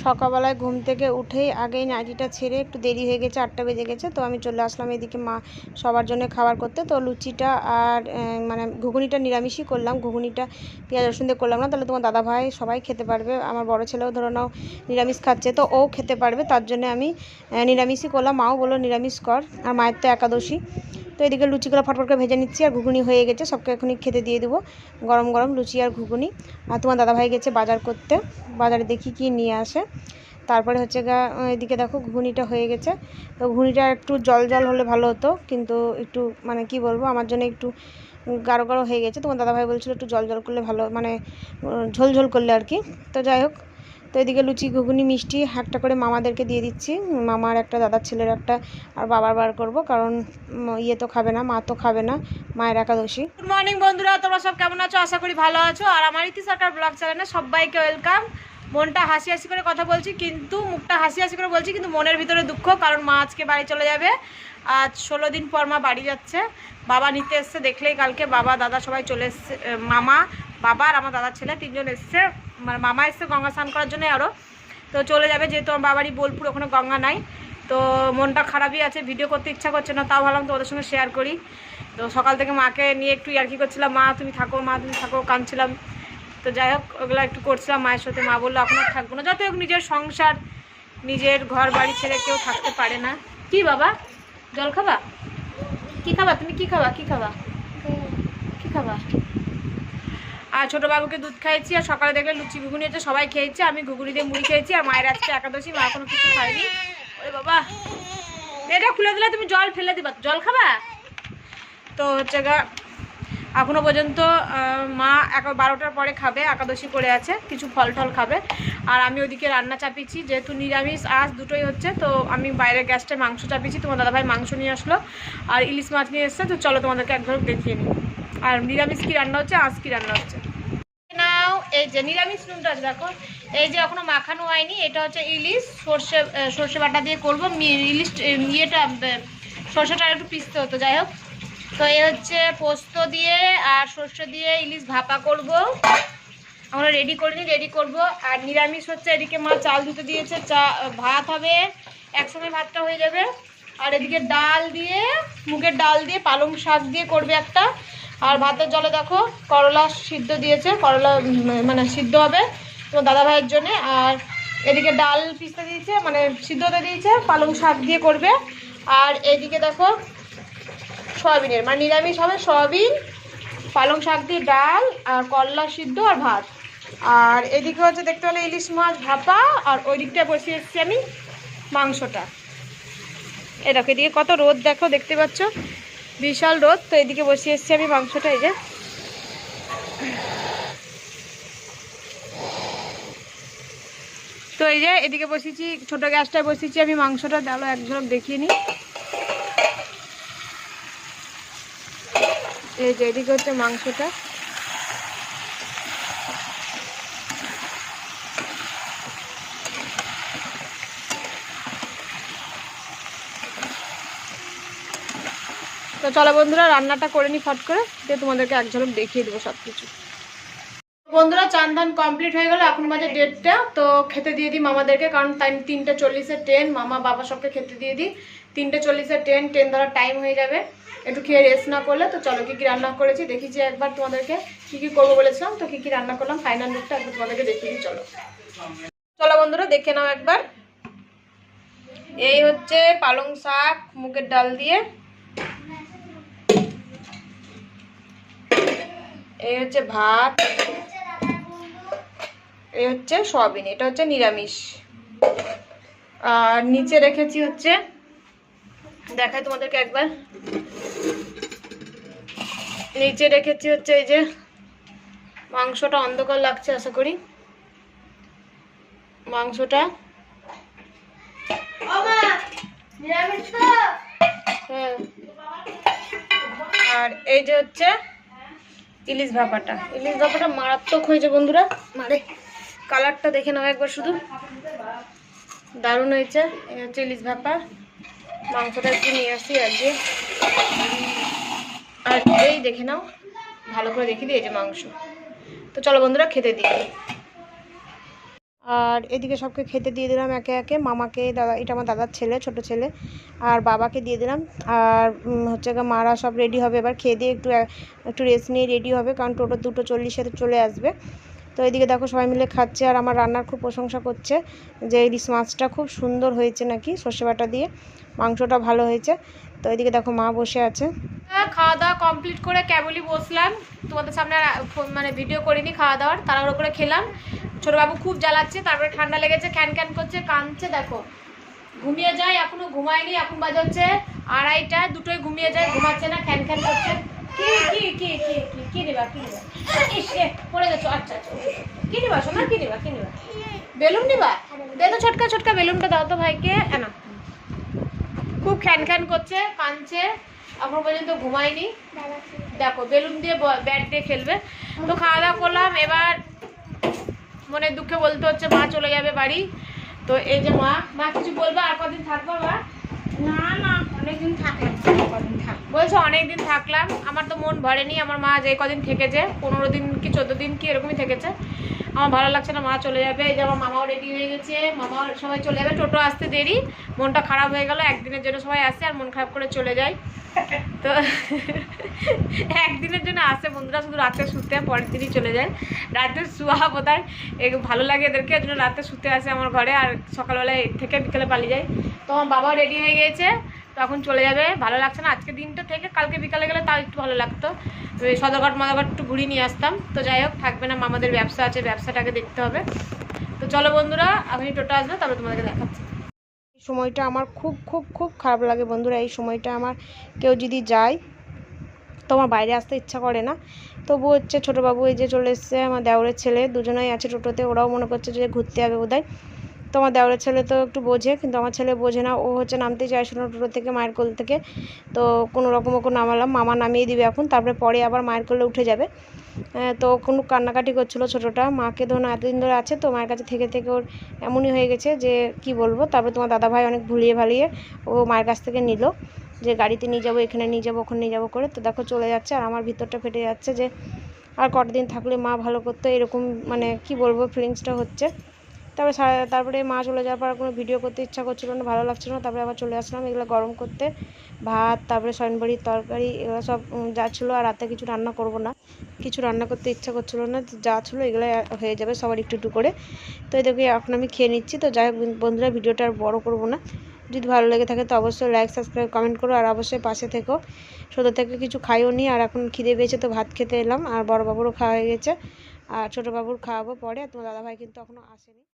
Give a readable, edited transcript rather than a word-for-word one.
সকালবেলায় ঘুম থেকে উঠেই আগেই নাইটিটা ছেড়ে একটু দেরি হয়ে গেছে, 8টা বেজে গেছে। তো আমি চলে আসলাম এদিকে মা সবার জন্য খাবার করতে। তো লুচিটা আর মানে ঘুগনিটা নিরামিষই করলাম, ঘুগনিটা পেঁয়াজ রসুন দিয়ে করলাম না, তাহলে তোমার দাদাভাই সবাই খেতে পারবে। আমার বড় ছেলেও ধরে নাও নিরামিষ খাচ্ছে, তো ও খেতে পারবে, তার জন্য আমি নিরামিষই করলাম। মাও বললো নিরামিষ কর, আর মায়ের তো একাদশী। তো এদিকে লুচিগুলো ফটফট করে ভেজে নিচ্ছি, আর ঘুগনি হয়ে গেছে, সবকে এখনই খেতে দিয়ে দেবো গরম গরম লুচি আর ঘুগনি। আর তোমার দাদাভাই গেছে বাজার করতে, বাজারে দেখি কি নিয়ে আসে। তারপরে হচ্ছে এদিকে দেখো ঘুগনিটা হয়ে গেছে। তো ঘুগনিটা একটু জল জল হলে ভালো হতো, কিন্তু একটু মানে কি বলবো, আমার জন্য একটু গাঢ় গাঢ় হয়ে গেছে। তোমার দাদাভাই বলছিল একটু জল জল করলে ভালো, মানে ঝোল ঝোল করলে আর কি। তো যাই হোক, তো এদিকে লুচি ঘুগনি মিষ্টি একটা করে মামাদেরকে দিয়ে দিচ্ছি, মামার একটা, দাদার ছেলের একটা, আর বাবার বার করবো, কারণ ইয়ে তো খাবে না, মা তো খাবে না, মায়ের একাদশী। গুড মর্নিং বন্ধুরা, তোমরা সব কেমন আছো? আশা করি ভালো আছো। আর আমার ইতি সরকার ব্লগ চ্যানেলে সবাইকে ওয়েলকাম। মনটা হাসি হাসি করে কথা বলছি, কিন্তু মুখটা হাসি হাসি করে বলছি, কিন্তু মনের ভিতরে দুঃখ, কারণ মা আজকে বাড়ি চলে যাবে। আজ 16 দিন পর মা বাড়ি যাচ্ছে। বাবা নিতে এসছে, দেখলেই কালকে বাবা দাদা সবাই চলে এসছে, মামা বাবা আর আমার দাদার ছেলে 3জন এসছে। মানে মামা এসছে গঙ্গা স্নান করার জন্য আরও, তো চলে যাবে, যেহেতু আমার বাবারই বোলপুর, ওখানে গঙ্গা নাই। তো মনটা খারাপই আছে, ভিডিও করতে ইচ্ছা করছে না, তাও ভাবলাম তোমাদের সঙ্গে শেয়ার করি। তো সকাল থেকে মাকে নিয়ে একটু ইয়ার্কি করছিলাম, মা তুমি থাকো, মা তুমি থাকো, কাঁদছিলাম। তো যাই হোক, ওগুলো একটু করছিলাম মায়ের সাথে। মা বললো এখন আর থাকবো না, যত হোক নিজের সংসার, নিজের ঘর বাড়ি ছেড়ে কেউ থাকতে পারে না। কি বাবা, জল খাবা? কি খাবা তুমি? কি খাবা? কি খাবা? কি খাবা? আর ছোটো বাবুকে দুধ খাইয়েছি, আর সকালে দেখলে লুচি ঘুগনি হচ্ছে, সবাই খেয়েছে, আমি ঘুগনি দিয়ে মুড়ি খেয়েছি। আর মায়ের আজকে একাদশী, মা এখনো কিছু খায়নি। ওরে বাবা, এটা খুলে দিলে তুমি জল ফেলে দিবা, জল খাবা? তো হচ্ছে এখনো পর্যন্ত মা 12টার পরে খাবে, একাদশী করে আছে, কিছু ফল টল খাবে। আর আমি ওদিকে রান্না চাপিয়েছি, যেহেতু নিরামিষ আজ দুটোই হচ্ছে, তো আমি বাইরের গ্যাসটায় মাংস চাপিয়েছি। তোমার দাদাভাই মাংস নিয়ে আসলো, আর ইলিশ মাছ নিয়ে এসছে। তো চলো তোমাদেরকে একবার দেখিয়ে নিই। আর নিরামিষ কী রান্না হচ্ছে, আজ কী রান্না হচ্ছে নাও। এই যে নিরামিষ নুনটা আছে দেখো, এই যে এখনো মাখানো হয়নি, এটা হচ্ছে ইলিশ, সর্ষে বাটা দিয়ে করবো। ইলিশ ইয়েটা সর্ষেটা একটু পিসতে হতো, যাই হোক। তো এই হচ্ছে পোস্ত দিয়ে আর সর্ষে দিয়ে ইলিশ ভাপা করব। আমরা রেডি করিনি, রেডি করব। আর নিরামিষ হচ্ছে, এদিকে মা চাল ধুতে দিয়েছে, ভাত হবে, একসঙ্গে ভাতটা হয়ে যাবে। আর এদিকে ডাল দিয়ে, মুগের ডাল দিয়ে পালং শাক দিয়ে করবে একটা। আর ভাতের জলে দেখো করলা সিদ্ধ দিয়েছে, করলা মানে সিদ্ধ হবে তোমার দাদাভাইয়ের জন্যে। আর এদিকে ডাল পিসতে দিয়েছে, মানে সিদ্ধ হতে দিয়েছে, পালং শাক দিয়ে করবে। আর এদিকে দেখো সয়াবিনের, মানে নিরামিষ হবে, সয়াবিন পালং শাক দিয়ে ডাল আর করলা সিদ্ধ আর ভাত। আর এদিকে হচ্ছে দেখতে হলে ইলিশ মাছ ভাপা। আর ওই দিকটায় বসিয়ে এসেছি আমি মাংসটা। এই দেখো এদিকে কত রোদ, দেখো দেখতে পাচ্ছ, বিশাল রোদ। তো এদিকে বসিয়ে এসেছি আমি মাংসটা, এই যে। তো এই যে এদিকে বসিয়েছি, ছোটো গ্যাসটায় বসিয়েছি আমি মাংসটা, ডালো এক ঝলক দেখিয়ে নিই। এই যে এদিকে হচ্ছে মাংসটা। তো চলো বন্ধুরা রান্নাটা করে নি ফট করে, দিয়ে তোমাদেরকে এক ঝলক দেখিয়ে দেবো সব কিছু। বন্ধুরা চান ধান কমপ্লিট হয়ে গেল, এখন বাজে 1:30। তো খেতে দিয়ে দিই মামাদেরকে, কারণ 3:40-এর ট্রেন, মামা বাবা সবকে খেতে দিয়ে দিই। 3:40-এর ট্রেন ধরার টাইম হয়ে যাবে, একটু খেয়ে রেস্ট না করলে। তো চলো কী কী রান্না করেছি দেখিয়েছি একবার তোমাদেরকে, কী কী করবো বলেছিলাম, তো কী কী রান্না করলাম ফাইনাল লুকটা একবার তোমাদেরকে দেখিয়ে দিই। চলো চলো বন্ধুরা দেখে নাও একবার। এই হচ্ছে পালং শাক মুগের ডাল দিয়ে, এই হচ্ছে ভাত, এই হচ্ছে সয়াবিন, এটা হচ্ছে নিরামিষ। আর নিচে রেখেছি হচ্ছে, দেখাই তোমাদেরকে একবার, নিচে রেখেছি হচ্ছে এই যে মাংসটা, অন্ধকার লাগছে আশা করি মাংসটা। হ্যাঁ, আর এই যে হচ্ছে ইলিশ ভাপাটা। ইলিশ ভাপাটা মারাত্মক হয়েছে বন্ধুরা, মানে কালারটা দেখে নাও একবার, শুধু দারুণ হয়েছে। এই হচ্ছে ইলিশ ভাপা, মাংসটা একটু নিয়ে আসি আজকে। আর এই দেখে নাও, ভালো করে দেখে দিই, এই যে মাংস। তো চলো বন্ধুরা খেতে দিই। আর এদিকে সবকে খেতে দিয়ে দিলাম একে একে, মামাকে, দাদা, এটা আমার দাদার ছেলে, ছোট ছেলে, আর বাবাকে দিয়ে দিলাম। আর হচ্ছে গিয়ে মারা সব রেডি হবে, এবার খেয়ে দিয়ে একটু রেস্ট নিয়ে রেডি হবে, কারণ টোটো 2:40 চলে আসবে। তো এদিকে দেখো সবাই মিলে খাচ্ছে, আর আমার রান্নার খুব প্রশংসা করছে যে ইলিশ মাছটা খুব সুন্দর হয়েছে নাকি, সর্ষে বাটা দিয়ে, মাংসটা ভালো হয়েছে। তো এদিকে দেখো মা বসে আছে। খাওয়া দাওয়া কমপ্লিট করে কেবলই বসলাম, তোমাদের সামনে মানে ভিডিও করিনি খাওয়া দাওয়ার, তাড়াহুড়ো করে খেলাম। ছোটবাবু খুব জ্বালাচ্ছে, তারপরে ঠান্ডা লেগেছে, ক্যান ক্যান করছে, কাঁদছে, দেখো ঘুমিয়ে যায়, এখনো ঘুমায়নি, এখন বাজে হচ্ছে 2:30, দুটোই ঘুমিয়ে যায়, ঘুমাচ্ছে না, খ্যান খ্যান করছে। কি কি কি কি কি কি নিবা, কি নিবা? ইস পড়ে গেছো, আচ্ছা আচ্ছা, কি নিবা শোনা, কি নিবা, কি নিবা? বেলুন নিবা? দে তো ছোটকা ছোটকা বেলুনটা দাও তো ভাইকে। না, খুব খ্যান খ্যান করছে, কাঁদছে, এখন পর্যন্ত ঘুমায়নি। দেখো বেলুন দিয়ে ব্যাট দিয়ে খেলবে। তো খাওয়া দাওয়া করলাম, এবার মনে দুঃখে বলতে হচ্ছে মা চলে যাবে বাড়ি। তো এই যে মা কিছু বলবে, আর কদিন থাকবো মা? না না, অনেকদিন থাকলাম, বলছো অনেকদিন থাকলাম, আমার তো মন ভরেনি। আমার মা যে কদিন থেকেছে, 15 দিন কি 14 দিন কি এরকমই থেকেছে, আমার ভালো লাগছে না, মা চলে যাবে। এই যে আমার মামাও রেডি হয়ে গেছে, মামা সবাই চলে যাবে, টোটো আসতে দেরি, মনটা খারাপ হয়ে গেল। একদিনের জন্য সবাই আসে আর মন খারাপ করে চলে যায়। তো একদিনের জন্য আসে বন্ধুরা, শুধু রাতে শুতে, পরের দিনই চলে যায়। রাতে শুয়া বোধহয় ভালো লাগে এদেরকে, এর জন্য রাতে শুতে আসে আমার ঘরে, আর সকালবেলায় থেকে বিকেলে পালিয়ে যায়। তো আমার বাবাও রেডি হয়ে গিয়েছে, তখন চলে যাবে। ভালো লাগছে না আজকে দিনটা থেকে, কালকে বিকালে গেলে তাও একটু ভালো লাগতো, সদরঘাট মদরঘাট একটু ঘুরিয়ে নিয়ে আসতাম। তো যাই হোক, থাকবে না, আমাদের ব্যবসা আছে, ব্যবসাটাকে দেখতে হবে। তো চলো বন্ধুরা, আমি টোটো আসবে তারপরে তোমাদেরকে দেখাচ্ছি। এই সময়টা আমার খুব খুব খুব খারাপ লাগে বন্ধুরা, এই সময়টা আমার কেউ যদি যায় তো আমার বাইরে আসতে ইচ্ছা করে না। তবু হচ্ছে ছোটোবাবু এই যে চলে এসছে, আমার দেওরের ছেলে, দুজনেই আছে টোটোতে, ওরাও মনে করছে যে ঘুরতে যাবে বোধহয়। তো আমার দেওরের ছেলে তো একটু বোঝে, কিন্তু আমার ছেলে বোঝে না, ও হচ্ছে নামতে চাইছিল না টোটো থেকে, মায়ের কোল থেকে। তো কোনো রকম ওকে নামালাম, মামা নামিয়ে দিবে এখন, তারপরে পরে আবার মায়ের কোলে উঠে যাবে। তো কোনো কান্নাকাটি করছিলো ছোটোটা, মাকে ধরুন এতদিন ধরে আছে তো, মায়ের কাছে থেকে থেকে ওর এমনই হয়ে গেছে যে কি বলবো। তারপরে তোমার দাদাভাই অনেক ভুলিয়ে ভালিয়ে ও মায়ের কাছ থেকে নিল, যে গাড়িতে নিয়ে যাবো, এখানে নিয়ে যাবো, ওখানে নিয়ে যাবো করে। তো দেখো চলে যাচ্ছে, আর আমার ভিতরটা ফেটে যাচ্ছে যে আর কটা দিন থাকলে মা ভালো করতো, এরকম মানে কি বলবো ফিলিংসটা হচ্ছে। তারপরে মা চলে যাওয়ার পর কোনো ভিডিও করতে ইচ্ছা করছিল না, ভালো লাগছিল না। তারপরে আবার চলে আসলাম এগুলো গরম করতে, ভাত, তারপরে সয়নবড়ির তরকারি, এগুলো সব যা ছিল। আর রাতে কিছু রান্না করব না, কিছু রান্না করতে ইচ্ছা করছিল না, যা ছিল এগুলো হয়ে যাবে সবার একটু একটু করে। তো এই দেখো এখন আমি খেয়ে নিচ্ছি। তো যাই হোক বন্ধুরা, ভিডিওটা আর বড় করব না, যদি ভালো লেগে থাকে তো অবশ্যই লাইক, সাবস্ক্রাইব, কমেন্ট করো, আর অবশ্যই পাশে থেকো। ছোটো থেকে কিছু খাইও নি, আর এখন খিদে পেয়েছে তো ভাত খেতে এলাম, আর বড় বাবুরও খাওয়া হয়ে গেছে, আর ছোটো বাবুর খাওয়াবো পরে। আর তোমার দাদাভাই কিন্তু এখনও আসেনি।